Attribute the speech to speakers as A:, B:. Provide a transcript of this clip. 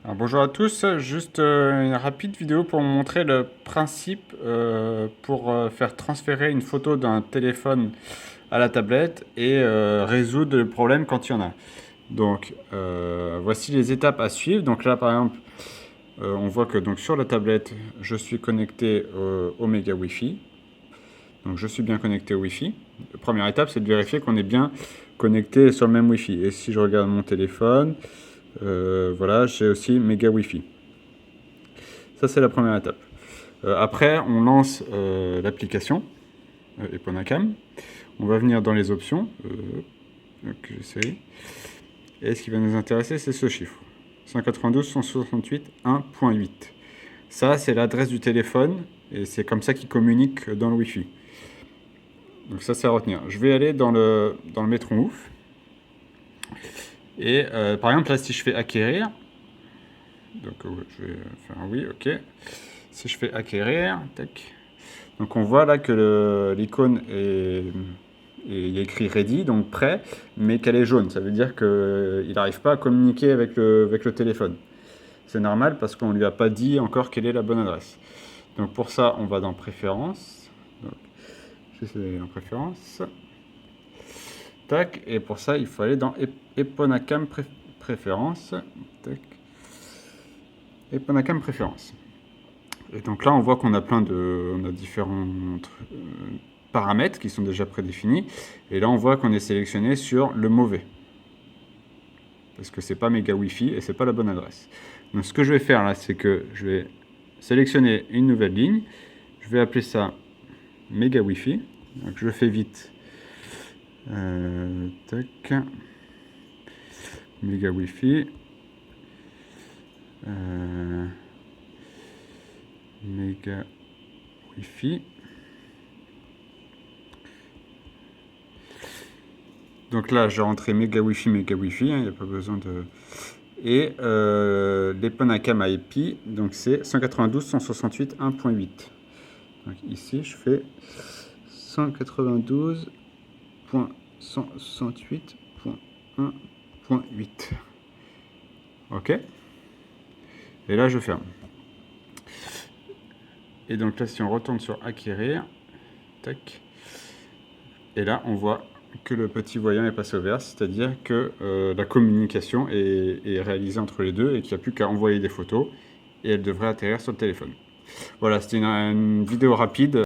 A: Alors, bonjour à tous, juste une rapide vidéo pour vous montrer le principe pour faire transférer une photo d'un téléphone à la tablette et résoudre le problème quand il y en a. Donc voici les étapes à suivre. Donc là par exemple on voit que donc, sur la tablette je suis connecté au méga Wi-Fi. Donc je suis bien connecté au Wi-Fi. La première étape c'est de vérifier qu'on est bien connecté sur le même Wi-Fi. Et si je regarde mon téléphone, voilà, j'ai aussi méga Wi-Fi. Ça, c'est la première étape. Après, on lance l'application Eponacam. On va venir dans les options. J'essaye. Et ce qui va nous intéresser, c'est ce chiffre. 192.168.1.8. Ça, c'est l'adresse du téléphone. Et c'est comme ça qu'il communique dans le Wi-Fi. Donc ça, c'est à retenir. Je vais aller dans le Metron Ouf. Et par exemple, là, si je fais acquérir. Donc je vais faire un oui, ok. Si je fais acquérir, tac. Donc on voit là que l'icône il y a écrit ready, donc prêt, mais qu'elle est jaune. Ça veut dire qu'il n'arrive pas à communiquer avec le téléphone. C'est normal parce qu'on ne lui a pas dit encore quelle est la bonne adresse. Donc pour ça, on va dans préférences. J'essaie d'aller dans préférences. Tac, et pour ça, il faut aller dans Eponacam préférences. Tac. Eponacam préférences. Et donc là, on voit qu'on a on a différents paramètres qui sont déjà prédéfinis. Et là, on voit qu'on est sélectionné sur le mauvais. Parce que c'est pas méga Wi-Fi et c'est pas la bonne adresse. Donc ce que je vais faire là, c'est que je vais sélectionner une nouvelle ligne. Je vais appeler ça méga Wi-Fi. Donc je fais vite. Tac. Méga Wi-Fi. Méga Wi-Fi. Donc là, j'ai rentré méga Wi-Fi, il n'y a pas besoin de... Et l'Eponacam IP, donc c'est 192.168.1.8. Donc ici, je fais 192.168.1.8. Ok. Et là, je ferme. Et donc là, si on retourne sur acquérir, tac. Et là, on voit que le petit voyant est passé au vert, c'est-à-dire que la communication est réalisée entre les deux et qu'il n'y a plus qu'à envoyer des photos et elle devrait atterrir sur le téléphone. Voilà, c'était une vidéo rapide.